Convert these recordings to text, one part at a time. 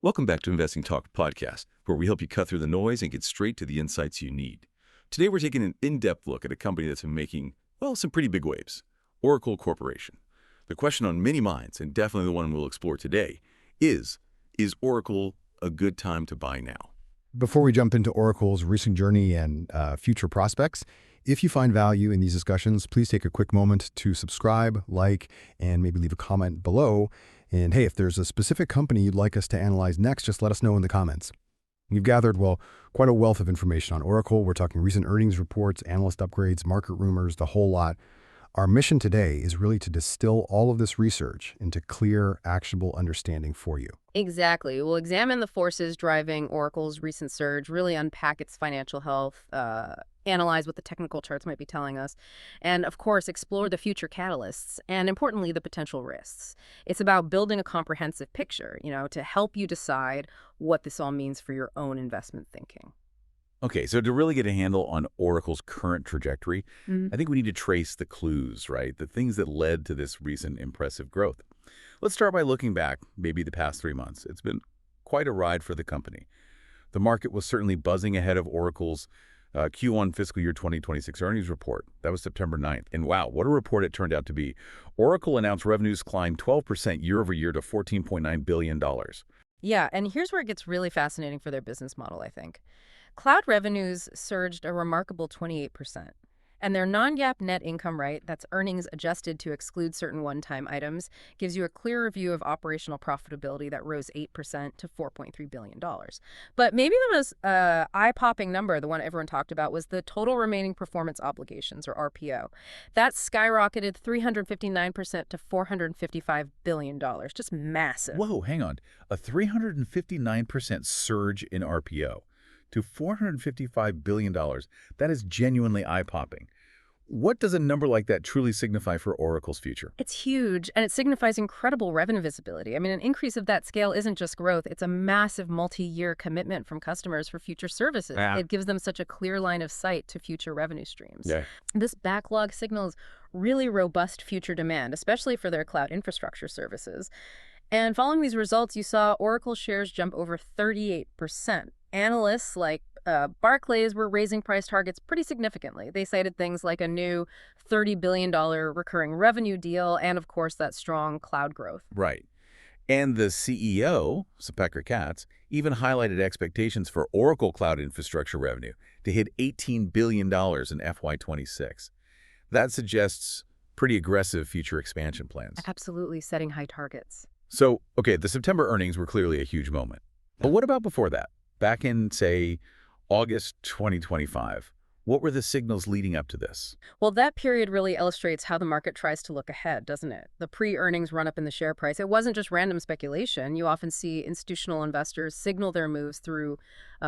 Welcome back to Investing Talk Podcast, where we help you cut through the noise and get straight to the insights you need. Today, we're taking an in-depth look at a company that's been making, well, some pretty big waves, Oracle Corporation. The question on many minds, and definitely the one we'll explore today, is Oracle a good time to buy now? Before we jump into Oracle's recent journey and future prospects, if you find value in these discussions, please take a quick moment to subscribe, like, and maybe leave a comment below. And hey, if there's a specific company you'd like us to analyze next, just let us know in the comments. We've gathered, well, quite a wealth of information on Oracle. We're talking recent earnings reports, analyst upgrades, market rumors, the whole lot. Our mission today is really to distill all of this research into clear, actionable understanding for you. Exactly. We'll examine the forces driving Oracle's recent surge, really unpack its financial health, analyze what the technical charts might be telling us, and of course, explore the future catalysts and, importantly, the potential risks. It's about building a comprehensive picture, to help you decide what this all means for your own investment thinking. Okay, so to really get a handle on Oracle's current trajectory, I think we need to trace the clues, right? The things that led to this recent impressive growth. Let's start by looking back, maybe the past 3 months. It's been quite a ride for the company. The market was certainly buzzing ahead of Oracle's Q1 fiscal year 2026 earnings report. That was September 9th. And wow, what a report it turned out to be. Oracle announced revenues climbed 12% year over year to $14.9 billion. Yeah, and here's where it gets really fascinating for their business model, I think. Cloud revenues surged a remarkable 28%. And their non-GAAP net income, right, that's earnings adjusted to exclude certain one-time items, gives you a clearer view of operational profitability that rose 8% to $4.3 billion. But maybe the most eye-popping number, the one everyone talked about, was the total remaining performance obligations, or RPO. That skyrocketed 359% to $455 billion. Just massive. Whoa, hang on. A 359% surge in RPO to $455 billion. That is genuinely eye-popping. What does a number like that truly signify for Oracle's future? It's huge, and it signifies incredible revenue visibility. I mean, an increase of that scale isn't just growth. It's a massive multi-year commitment from customers for future services. Yeah. It gives them such a clear line of sight to future revenue streams. Yeah. This backlog signals really robust future demand, especially for their cloud infrastructure services. And following these results, you saw Oracle shares jump over 38%. Analysts like Barclays were raising price targets pretty significantly. They cited things like a new $30 billion recurring revenue deal and, of course, that strong cloud growth. Right. And the CEO, Pekka Katz, even highlighted expectations for Oracle Cloud infrastructure revenue to hit $18 billion in FY26. That suggests pretty aggressive future expansion plans. Absolutely, setting high targets. So, okay, the September earnings were clearly a huge moment. But what about before that? Back in, say, August 2025, what were the signals leading up to this? Well, that period really illustrates how the market tries to look ahead, doesn't it? The pre-earnings run-up in the share price, it wasn't just random speculation. You often see institutional investors signal their moves through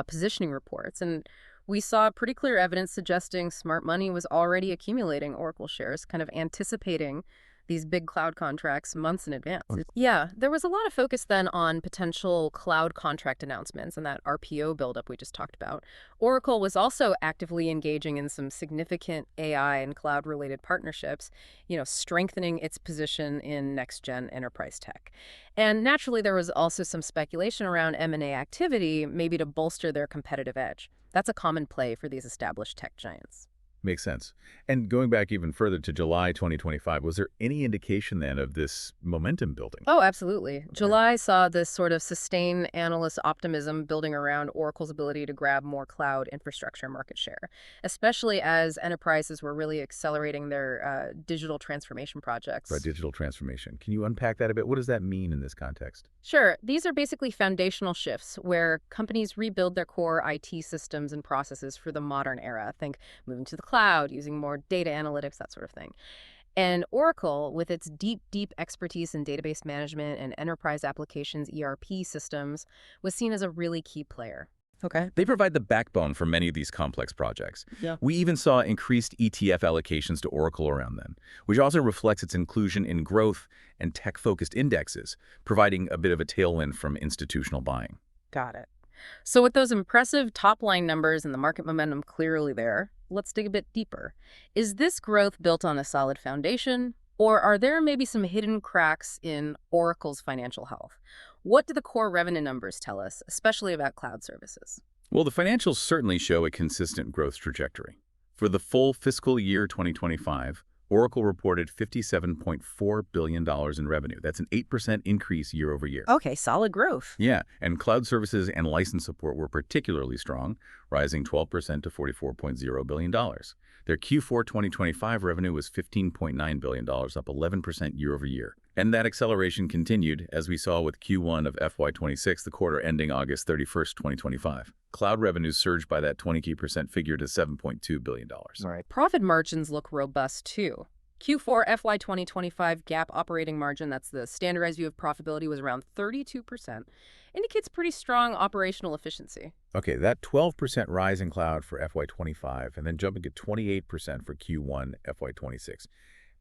positioning reports. And we saw pretty clear evidence suggesting smart money was already accumulating Oracle shares, kind of anticipating these big cloud contracts months in advance. Yeah, there was a lot of focus then on potential cloud contract announcements and that RPO buildup we just talked about. Oracle was also actively engaging in some significant AI and cloud-related partnerships, strengthening its position in next-gen enterprise tech. And naturally, there was also some speculation around M&A activity, maybe to bolster their competitive edge. That's a common play for these established tech giants. Makes sense. And going back even further to July 2025, was there any indication then of this momentum building? Oh, absolutely. July saw this sort of sustained analyst optimism building around Oracle's ability to grab more cloud infrastructure market share, especially as enterprises were really accelerating their digital transformation projects. Right, digital transformation. Can you unpack that a bit? What does that mean in this context? Sure. These are basically foundational shifts where companies rebuild their core IT systems and processes for the modern era. Think moving to the cloud, using more data analytics, that sort of thing. And Oracle, with its deep expertise in database management and enterprise applications ERP systems, was seen as a really key player. Okay. They provide the backbone for many of these complex projects. Yeah. We even saw increased ETF allocations to Oracle around then, which also reflects its inclusion in growth and tech-focused indexes, providing a bit of a tailwind from institutional buying. Got it. So with those impressive top-line numbers and the market momentum clearly there, let's dig a bit deeper. Is this growth built on a solid foundation, or are there maybe some hidden cracks in Oracle's financial health? What do the core revenue numbers tell us, especially about cloud services? Well, the financials certainly show a consistent growth trajectory. For the full fiscal year 2025, Oracle reported $57.4 billion in revenue. That's an 8% increase year over year. Okay, solid growth. Yeah, and cloud services and license support were particularly strong, rising 12% to $44.0 billion. Their Q4 2025 revenue was $15.9 billion, up 11% year over year. And that acceleration continued, as we saw with Q1 of FY26, the quarter ending August 31st, 2025. Cloud revenues surged by that 20% figure to $7.2 billion. Right. Profit margins look robust, too. Q4 FY 2025 GAAP operating margin, that's the standardized view of profitability, was around 32%. Indicates pretty strong operational efficiency. Okay, that 12% rise in cloud for FY25 and then jumping to 28% for Q1 FY26.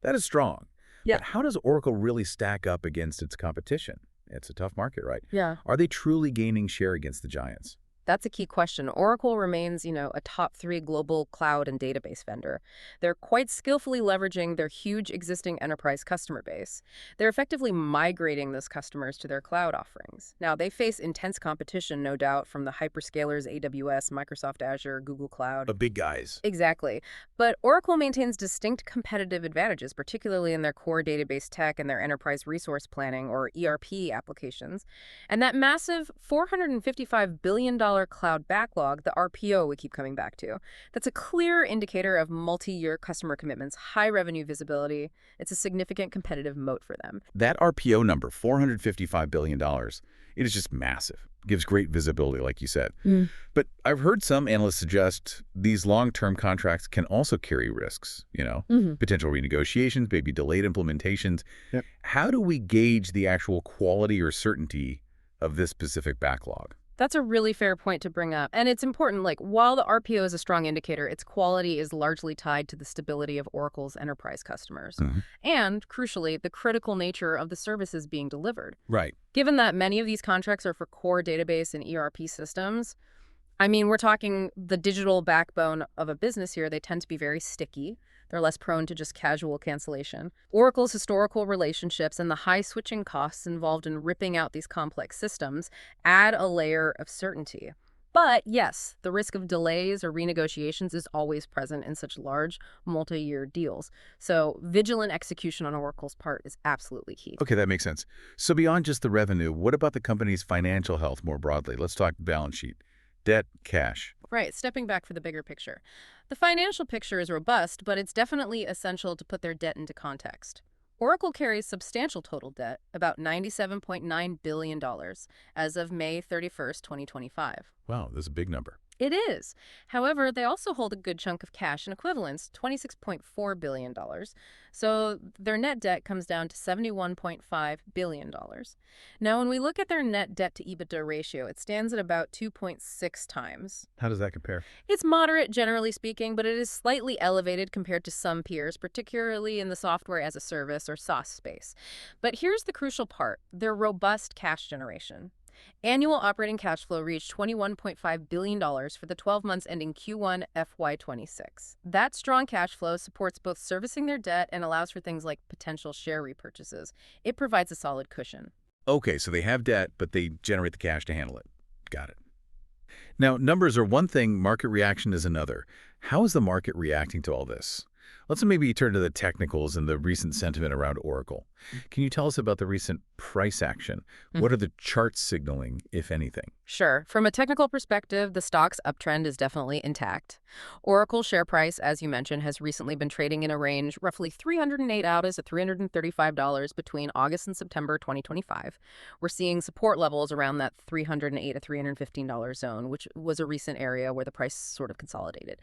That is strong. Yeah. But how does Oracle really stack up against its competition? It's a tough market, right? Yeah. Are they truly gaining share against the giants? That's a key question. Oracle remains, a top 3 global cloud and database vendor. They're quite skillfully leveraging their huge existing enterprise customer base. They're effectively migrating those customers to their cloud offerings. Now, they face intense competition, no doubt, from the hyperscalers AWS, Microsoft Azure, Google Cloud. The big guys. Exactly. But Oracle maintains distinct competitive advantages, particularly in their core database tech and their enterprise resource planning, or ERP, applications. And that massive $455 billion cloud backlog, the RPO we keep coming back to, that's a clear indicator of multi-year customer commitments, high revenue visibility. It's a significant competitive moat for them. That RPO number, $455 billion, it is just massive. Gives great visibility, like you said. But I've heard some analysts suggest these long-term contracts can also carry risks, potential renegotiations, maybe delayed implementations. Yep. How do we gauge the actual quality or certainty of this specific backlog? That's a really fair point to bring up. And it's important, while the RPO is a strong indicator, its quality is largely tied to the stability of Oracle's enterprise customers. And, crucially, the critical nature of the services being delivered. Right. Given that many of these contracts are for core database and ERP systems, we're talking the digital backbone of a business here. They tend to be very sticky. They're less prone to just casual cancellation. Oracle's historical relationships and the high switching costs involved in ripping out these complex systems add a layer of certainty. But yes, the risk of delays or renegotiations is always present in such large multi-year deals. So vigilant execution on Oracle's part is absolutely key. Okay, that makes sense. So beyond just the revenue, what about the company's financial health more broadly? Let's talk balance sheet. Debt, cash. Right, stepping back for the bigger picture. The financial picture is robust, but it's definitely essential to put their debt into context. Oracle carries substantial total debt, about $97.9 billion, as of May 31st, 2025. Wow, that's a big number. It is. However, they also hold a good chunk of cash and equivalents, $26.4 billion. So their net debt comes down to $71.5 billion. Now, when we look at their net debt to EBITDA ratio, it stands at about 2.6 times. How does that compare? It's moderate, generally speaking, but it is slightly elevated compared to some peers, particularly in the software as a service or SaaS space. But here's the crucial part, their robust cash generation. Annual operating cash flow reached $21.5 billion for the 12 months ending Q1 FY26. That strong cash flow supports both servicing their debt and allows for things like potential share repurchases. It provides a solid cushion. Okay, so they have debt, but they generate the cash to handle it. Got it. Now, numbers are one thing, market reaction is another. How is the market reacting to all this? Let's maybe turn to the technicals and the recent sentiment around Oracle. Can you tell us about the recent price action? What are the charts signaling, if anything? Sure. From a technical perspective, the stock's uptrend is definitely intact. Oracle's share price, as you mentioned, has recently been trading in a range roughly $308 out to $335 between August and September 2025. We're seeing support levels around that $308 to $315 zone, which was a recent area where the price sort of consolidated.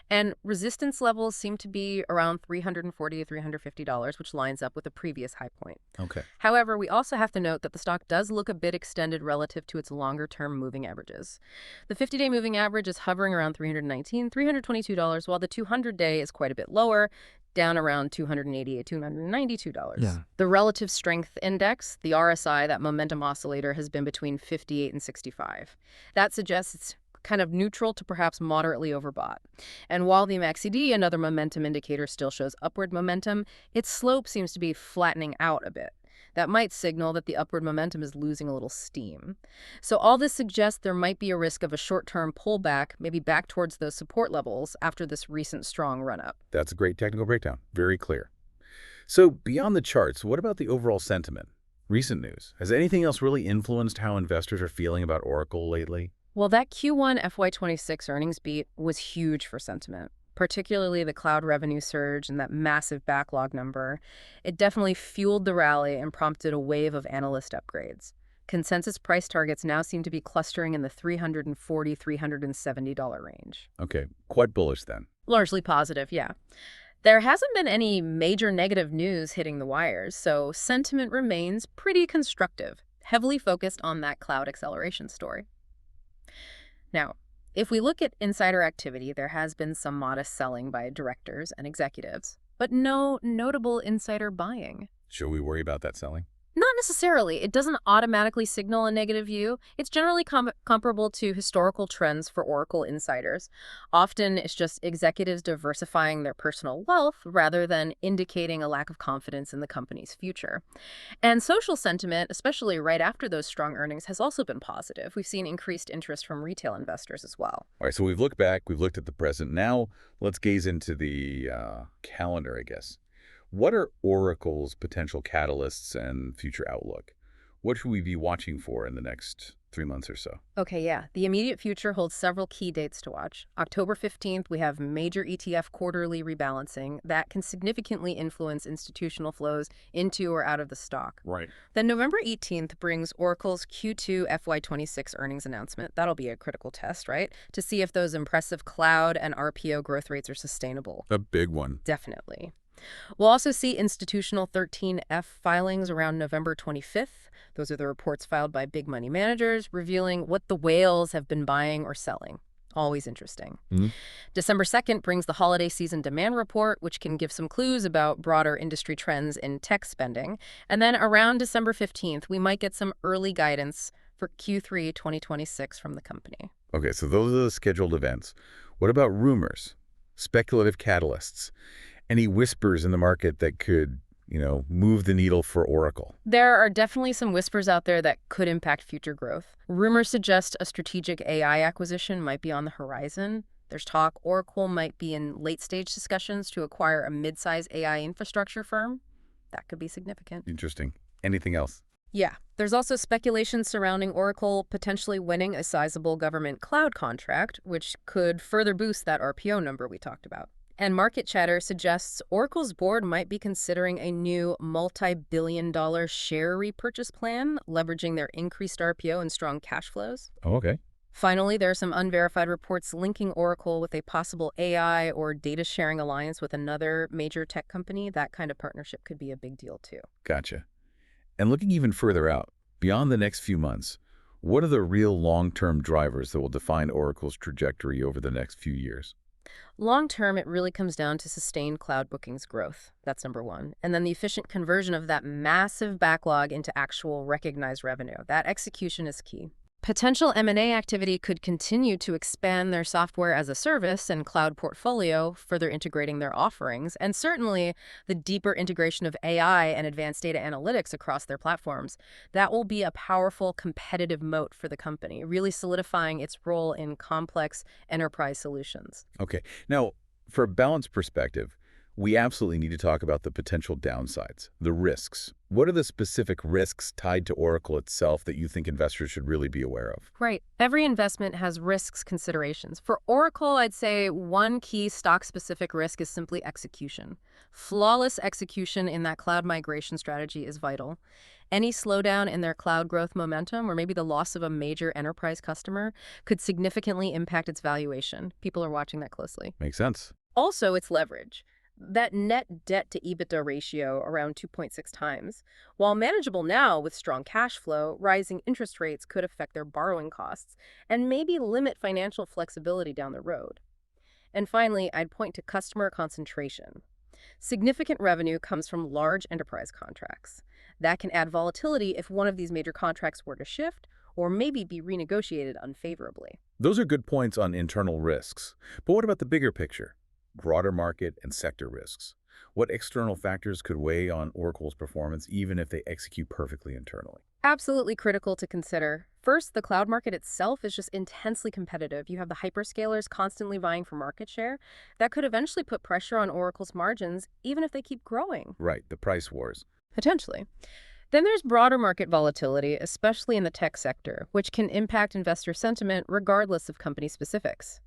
And resistance levels seem to be around $340 to $350, which lines up with the previous high point. Okay. However, we also have to note that the stock does look a bit extended relative to its longer-term moving averages. The 50-day moving average is hovering around $319, $322, while the 200-day is quite a bit lower, down around $288, $292. Yeah. The relative strength index, the RSI, that momentum oscillator, has been between 58 and 65. That suggests it's kind of neutral to perhaps moderately overbought. And while the MACD, another momentum indicator, still shows upward momentum, its slope seems to be flattening out a bit. That might signal that the upward momentum is losing a little steam. So all this suggests there might be a risk of a short-term pullback, maybe back towards those support levels after this recent strong run-up. That's a great technical breakdown. Very clear. So beyond the charts, what about the overall sentiment? Recent news. Has anything else really influenced how investors are feeling about Oracle lately? Well, that Q1 FY26 earnings beat was huge for sentiment, particularly the cloud revenue surge and that massive backlog number. It definitely fueled the rally and prompted a wave of analyst upgrades. Consensus price targets now seem to be clustering in the $340, $370 range. Okay, quite bullish then. Largely positive, yeah. There hasn't been any major negative news hitting the wires, so sentiment remains pretty constructive, heavily focused on that cloud acceleration story. Now, if we look at insider activity, there has been some modest selling by directors and executives, but no notable insider buying. Should we worry about that selling? Not necessarily. It doesn't automatically signal a negative view. It's generally comparable to historical trends for Oracle insiders. Often, it's just executives diversifying their personal wealth rather than indicating a lack of confidence in the company's future. And social sentiment, especially right after those strong earnings, has also been positive. We've seen increased interest from retail investors as well. All right, so we've looked back, we've looked at the present. Now, let's gaze into the calendar, I guess. What are Oracle's potential catalysts and future outlook? What should we be watching for in the next 3 months or so? Okay, yeah. The immediate future holds several key dates to watch. October 15th, we have major ETF quarterly rebalancing that can significantly influence institutional flows into or out of the stock. Right. Then November 18th brings Oracle's Q2 FY26 earnings announcement. That'll be a critical test, right? To see if those impressive cloud and RPO growth rates are sustainable. A big one. Definitely. We'll also see institutional 13F filings around November 25th. Those are the reports filed by big money managers revealing what the whales have been buying or selling. Always interesting. December 2nd brings the holiday season demand report, which can give some clues about broader industry trends in tech spending. And then around December 15th, we might get some early guidance for Q3 2026 from the company. Okay, so those are the scheduled events. What about rumors, speculative catalysts? Any whispers in the market that could, move the needle for Oracle? There are definitely some whispers out there that could impact future growth. Rumors suggest a strategic AI acquisition might be on the horizon. There's talk Oracle might be in late-stage discussions to acquire a mid-size AI infrastructure firm. That could be significant. Interesting. Anything else? Yeah. There's also speculation surrounding Oracle potentially winning a sizable government cloud contract, which could further boost that RPO number we talked about. And market chatter suggests Oracle's board might be considering a new multi-billion-dollar share repurchase plan, leveraging their increased RPO and strong cash flows. Oh, okay. Finally, there are some unverified reports linking Oracle with a possible AI or data-sharing alliance with another major tech company. That kind of partnership could be a big deal, too. Gotcha. And looking even further out, beyond the next few months, what are the real long-term drivers that will define Oracle's trajectory over the next few years? Long term, it really comes down to sustained cloud bookings growth. That's number one. And then the efficient conversion of that massive backlog into actual recognized revenue. That execution is key. Potential M&A activity could continue to expand their software as a service and cloud portfolio, further integrating their offerings, and certainly the deeper integration of AI and advanced data analytics across their platforms. That will be a powerful competitive moat for the company, really solidifying its role in complex enterprise solutions. Okay. Now, for a balanced perspective, we absolutely need to talk about the potential downsides, the risks. What are the specific risks tied to Oracle itself that you think investors should really be aware of? Right. Every investment has risks considerations. For Oracle, I'd say one key stock-specific risk is simply execution. Flawless execution in that cloud migration strategy is vital. Any slowdown in their cloud growth momentum, or maybe the loss of a major enterprise customer, could significantly impact its valuation. People are watching that closely. Makes sense. Also, it's leverage. That net debt to EBITDA ratio around 2.6 times. While manageable now with strong cash flow, rising interest rates could affect their borrowing costs and maybe limit financial flexibility down the road. And finally, I'd point to customer concentration. Significant revenue comes from large enterprise contracts. That can add volatility if one of these major contracts were to shift or maybe be renegotiated unfavorably. Those are good points on internal risks. But what about the bigger picture? Broader market and sector risks. What external factors could weigh on Oracle's performance even if they execute perfectly internally? Absolutely critical to consider. First, the cloud market itself is just intensely competitive. You have the hyperscalers constantly vying for market share. That could eventually put pressure on Oracle's margins, even if they keep growing. Right, the price wars. Potentially. Then there's broader market volatility, especially in the tech sector, which can impact investor sentiment regardless of company specifics.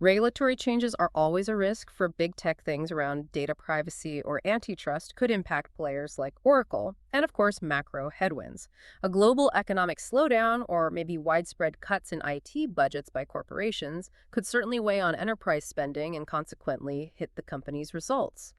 Regulatory changes are always a risk for big tech. Things around data privacy or antitrust could impact players like Oracle, and of course, macro headwinds. A global economic slowdown or maybe widespread cuts in IT budgets by corporations could certainly weigh on enterprise spending and consequently hit the company's results.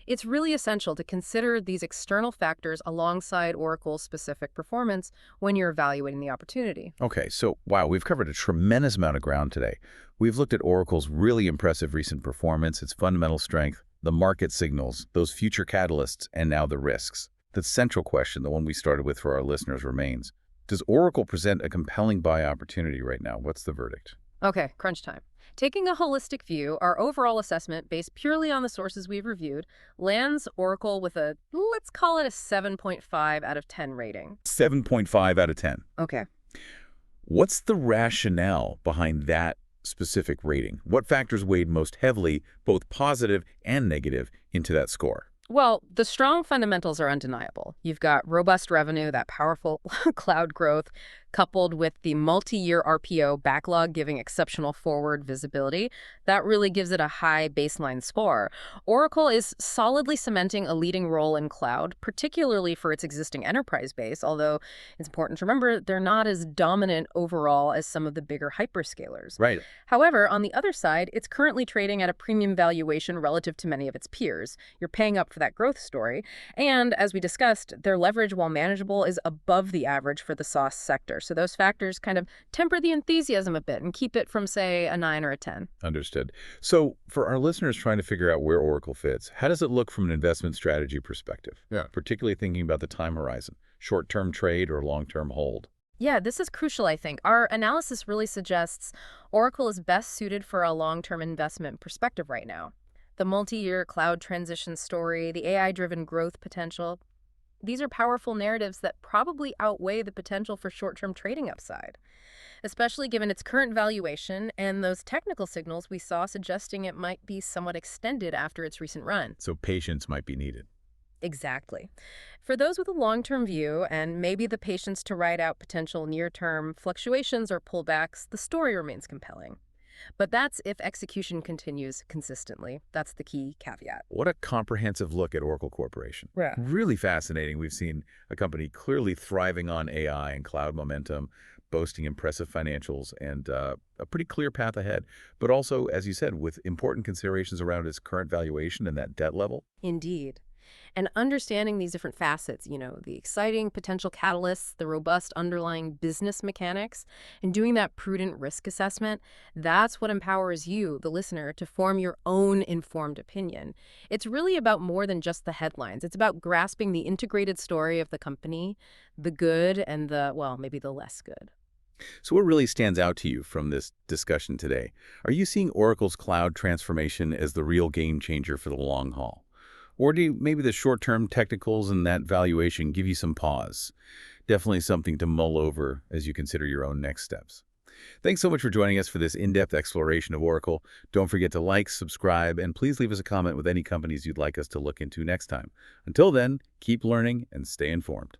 It's really essential to consider these external factors alongside Oracle's specific performance when you're evaluating the opportunity. Okay, so wow, we've covered a tremendous amount of ground today. We've looked at Oracle's really impressive recent performance, its fundamental strength, the market signals, those future catalysts, and now the risks. The central question, the one we started with for our listeners, remains. Does Oracle present a compelling buy opportunity right now? What's the verdict? Okay, crunch time. Taking a holistic view, our overall assessment, based purely on the sources we've reviewed, lands Oracle with a, let's call it a 7.5 out of 10 rating. 7.5 out of 10. Okay. What's the rationale behind that specific rating? What factors weighed most heavily, both positive and negative, into that score? Well, the strong fundamentals are undeniable. You've got robust revenue, that powerful cloud growth, coupled with the multi-year RPO backlog giving exceptional forward visibility. That really gives it a high baseline score. Oracle is solidly cementing a leading role in cloud, particularly for its existing enterprise base, although it's important to remember they're not as dominant overall as some of the bigger hyperscalers. Right. However, on the other side, it's currently trading at a premium valuation relative to many of its peers. You're paying up for that growth story. And as we discussed, their leverage, while manageable, is above the average for the SaaS sector. So those factors kind of temper the enthusiasm a bit and keep it from, say, a 9 or a 10. Understood. So for our listeners trying to figure out where Oracle fits, how does it look from an investment strategy perspective? Yeah. Particularly thinking about the time horizon, short-term trade or long-term hold. Yeah, this is crucial, I think. Our analysis really suggests Oracle is best suited for a long-term investment perspective right now. The multi-year cloud transition story, the AI-driven growth potential, these are powerful narratives that probably outweigh the potential for short-term trading upside, especially given its current valuation and those technical signals we saw suggesting it might be somewhat extended after its recent run. So patience might be needed. Exactly. For those with a long-term view and maybe the patience to ride out potential near-term fluctuations or pullbacks, the story remains compelling. But that's if execution continues consistently. That's the key caveat. What a comprehensive look at Oracle Corporation. Yeah. Really fascinating. We've seen a company clearly thriving on AI and cloud momentum, boasting impressive financials and a pretty clear path ahead. But also, as you said, with important considerations around its current valuation and that debt level. Indeed. And understanding these different facets, the exciting potential catalysts, the robust underlying business mechanics, and doing that prudent risk assessment, that's what empowers you, the listener, to form your own informed opinion. It's really about more than just the headlines. It's about grasping the integrated story of the company, the good and the, well, maybe the less good. So what really stands out to you from this discussion today? Are you seeing Oracle's cloud transformation as the real game changer for the long haul? Or do maybe the short-term technicals and that valuation give you some pause? Definitely something to mull over as you consider your own next steps. Thanks so much for joining us for this in-depth exploration of Oracle. Don't forget to like, subscribe, and please leave us a comment with any companies you'd like us to look into next time. Until then, keep learning and stay informed.